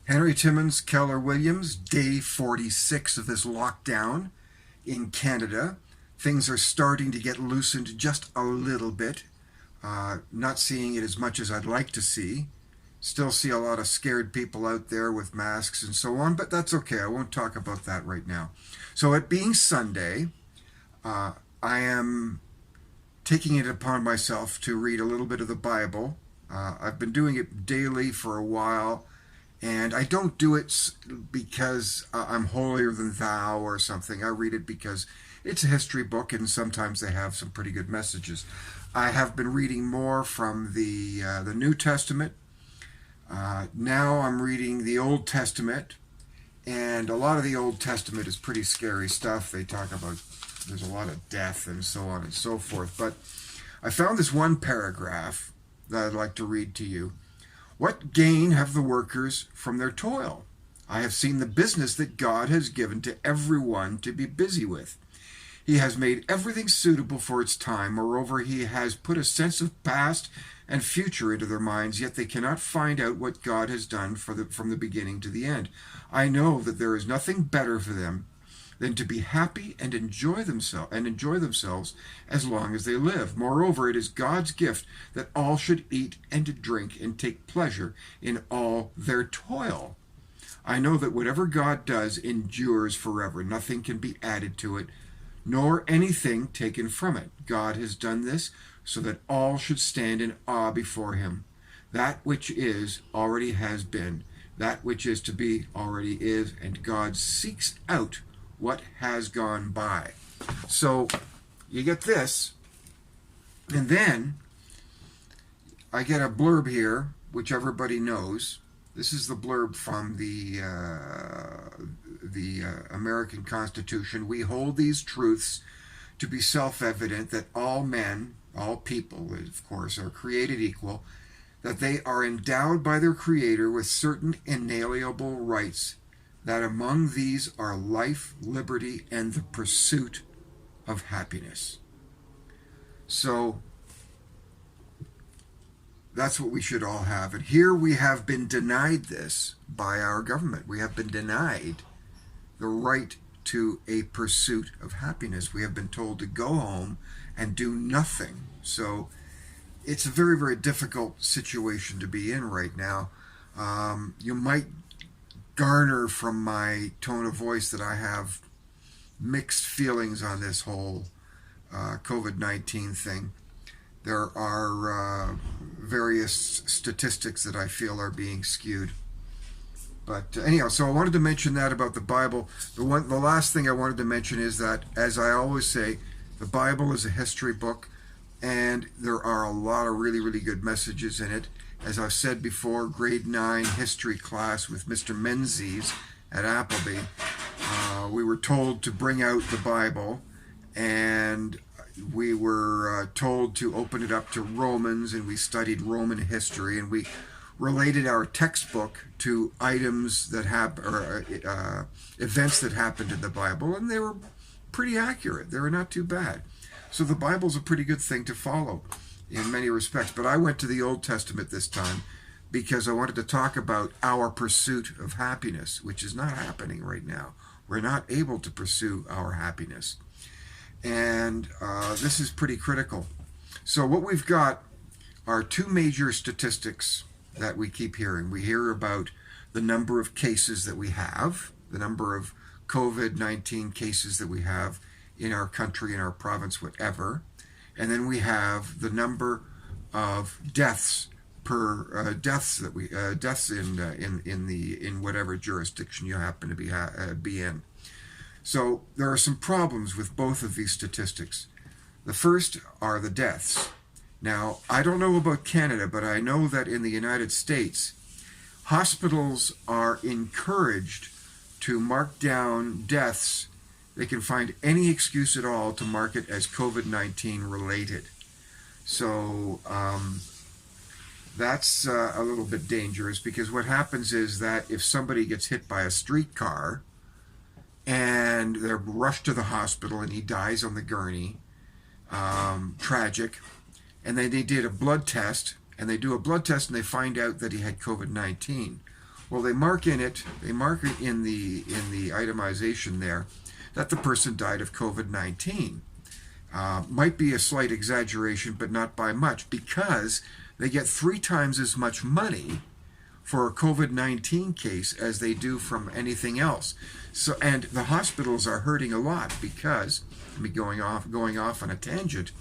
Henry Timmins, Keller Williams, day 46 of this lockdown in Canada. Things are starting to get loosened just a little bit. Not seeing it as much as I'd like to see. Still see a lot of scared people out there with masks and so on, but that's okay. I won't talk about that right now. So it being Sunday, I am taking it upon myself to read a little bit of the Bible. I've been doing it daily for a while, and I don't do it because I'm holier than thou or something. I read it because it's a history book, and sometimes they have some pretty good messages. I have been reading more from the New Testament. Now I'm reading the Old Testament, and a lot of the Old Testament is pretty scary stuff. They talk about there's a lot of death and so on and so forth. But I found this one paragraph that I'd like to read to you. What gain have the workers from their toil? I have seen the business that God has given to everyone to be busy with. He has made everything suitable for its time. Moreover, he has put a sense of past and future into their minds, yet they cannot find out what God has done from the beginning to the end. I know that there is nothing better for them than to be happy and enjoy themselves as long as they live. Moreover, it is God's gift that all should eat and drink and take pleasure in all their toil. I know that whatever God does endures forever. Nothing can be added to it, nor anything taken from it. God has done this so that all should stand in awe before him. That which is already has been. That which is to be already is, and God seeks out what has gone by. So you get this, and then I get a blurb here, which everybody knows. This is the blurb from the American Constitution. We hold these truths to be self-evident, that all men, all people, of course, are created equal, that they are endowed by their Creator with certain inalienable rights, that among these are life, liberty, and the pursuit of happiness. So that's what we should all have. And here we have been denied this by our government. We have been denied the right to a pursuit of happiness. We have been told to go home and do nothing. So it's a very, very difficult situation to be in right now. You might garner from my tone of voice that I have mixed feelings on this whole COVID-19 thing. There are various statistics that I feel are being skewed. But anyhow, so I wanted to mention that about the Bible. The last thing I wanted to mention is that, as I always say, the Bible is a history book, and there are a lot of really, really good messages in it. As I've said before, grade 9 history class with Mr. Menzies at Appleby, we were told to bring out the Bible, and we were told to open it up to Romans, and we studied Roman history, and we related our textbook to items that events that happened in the Bible, and they were pretty accurate. They were not too bad. So the Bible's a pretty good thing to follow in many respects. But I went to the Old Testament this time because I wanted to talk about our pursuit of happiness, which is not happening right now. We're not able to pursue our happiness. And this is pretty critical. So what we've got are two major statistics that we keep hearing. We hear about the number of cases that we have, the number of COVID-19 cases that we have in our country, in our province, whatever. And then we have the number of deaths per deaths in whatever jurisdiction you happen to be in. So there are some problems with both of these statistics. The first are the deaths. Now, I don't know about Canada, but I know that in the United States, hospitals are encouraged to mark down deaths. They can find any excuse at all to mark it as COVID-19 related. So that's a little bit dangerous, because what happens is that if somebody gets hit by a streetcar and they're rushed to the hospital and he dies on the gurney, tragic, and they did a blood test, and they do a blood test and they find out that he had COVID-19. Well, they mark it in the itemization there that the person died of COVID-19. Might be a slight exaggeration, but not by much, because they get 3 times as much money for a COVID-19 case as they do from anything else. So, and the hospitals are hurting a lot because, going off on a tangent,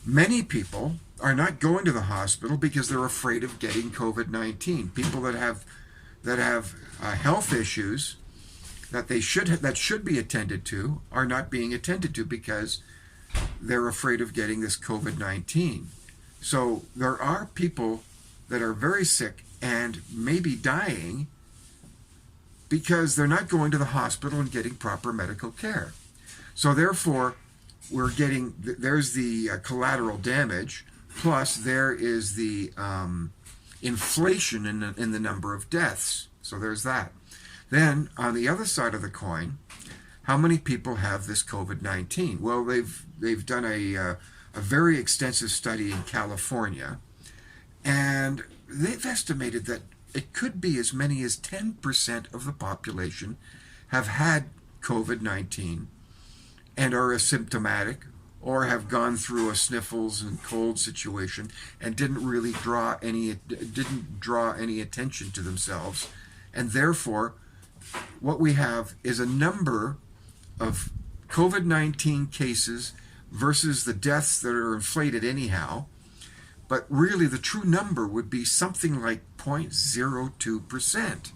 many people are not going to the hospital because they're afraid of getting COVID-19. People that have health issues that should be attended to are not being attended to because they're afraid of getting this COVID-19. So there are people that are very sick and maybe dying because they're not going to the hospital and getting proper medical care. So therefore, there's the collateral damage, plus there is the inflation in the number of deaths. So there's that. Then on the other side of the coin, how many people have this COVID-19? Well, they've done a very extensive study in California, and they've estimated that it could be as many as 10% of the population have had COVID-19 and are asymptomatic, or have gone through a sniffles and cold situation and didn't draw any attention to themselves, and therefore what we have is a number of COVID-19 cases versus the deaths that are inflated anyhow. But really the true number would be something like 0.02%.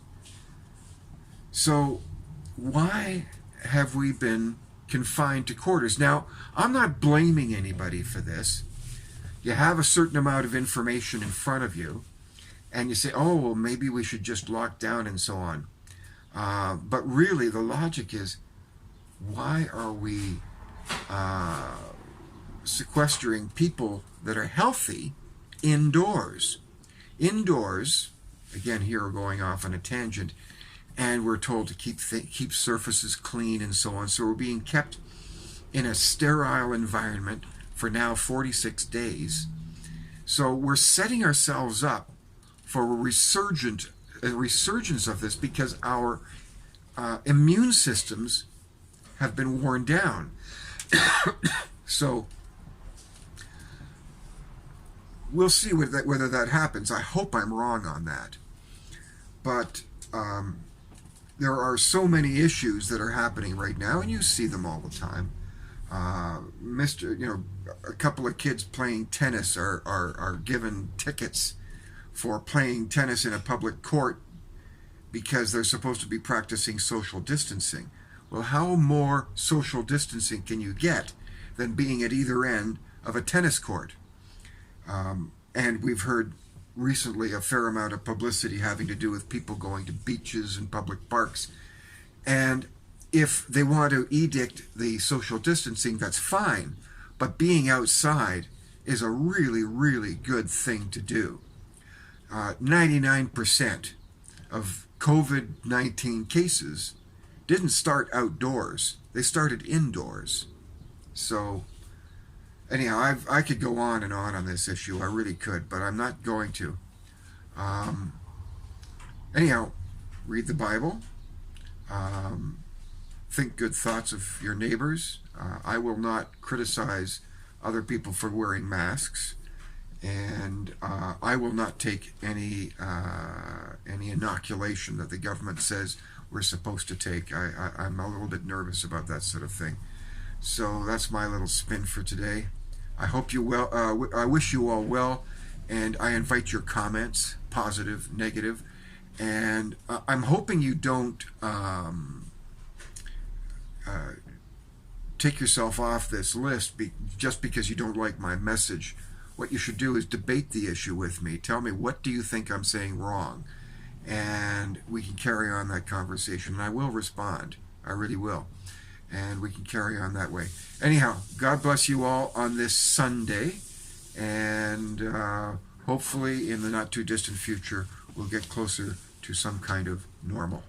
So why have we been confined to quarters? Now, I'm not blaming anybody for this. You have a certain amount of information in front of you, and you say, oh, well, maybe we should just lock down and so on. But really, the logic is, why are we sequestering people that are healthy indoors? Indoors, again, here we're going off on a tangent, and we're told to keep surfaces clean and so on. So we're being kept in a sterile environment for now 46 days. So we're setting ourselves up for a resurgence of this because our immune systems have been worn down. So we'll see whether that happens. I hope I'm wrong on that. But there are so many issues that are happening right now, and you see them all the time. A couple of kids playing tennis are given tickets for playing tennis in a public court because they're supposed to be practicing social distancing. Well, how more social distancing can you get than being at either end of a tennis court? And we've heard recently a fair amount of publicity having to do with people going to beaches and public parks. And if they want to edict the social distancing, that's fine. But being outside is a really, really good thing to do. 99% of COVID-19 cases didn't start outdoors. They started indoors. So anyhow, I could go on and on this issue. I really could, but I'm not going to. Anyhow, read the Bible. Think good thoughts of your neighbors. I will not criticize other people for wearing masks, and I will not take any inoculation that the government says we're supposed to take. I'm a little bit nervous about that sort of thing. So that's my little spin for today. I hope you well. I wish you all well, and I invite your comments, positive, negative, and I'm hoping you don't take yourself off this list just because you don't like my message. What you should do is debate the issue with me. Tell me, what do you think I'm saying wrong? And we can carry on that conversation, and I will respond. I really will. And we can carry on that way. Anyhow, God bless you all on this Sunday, and hopefully in the not too distant future we'll get closer to some kind of normal.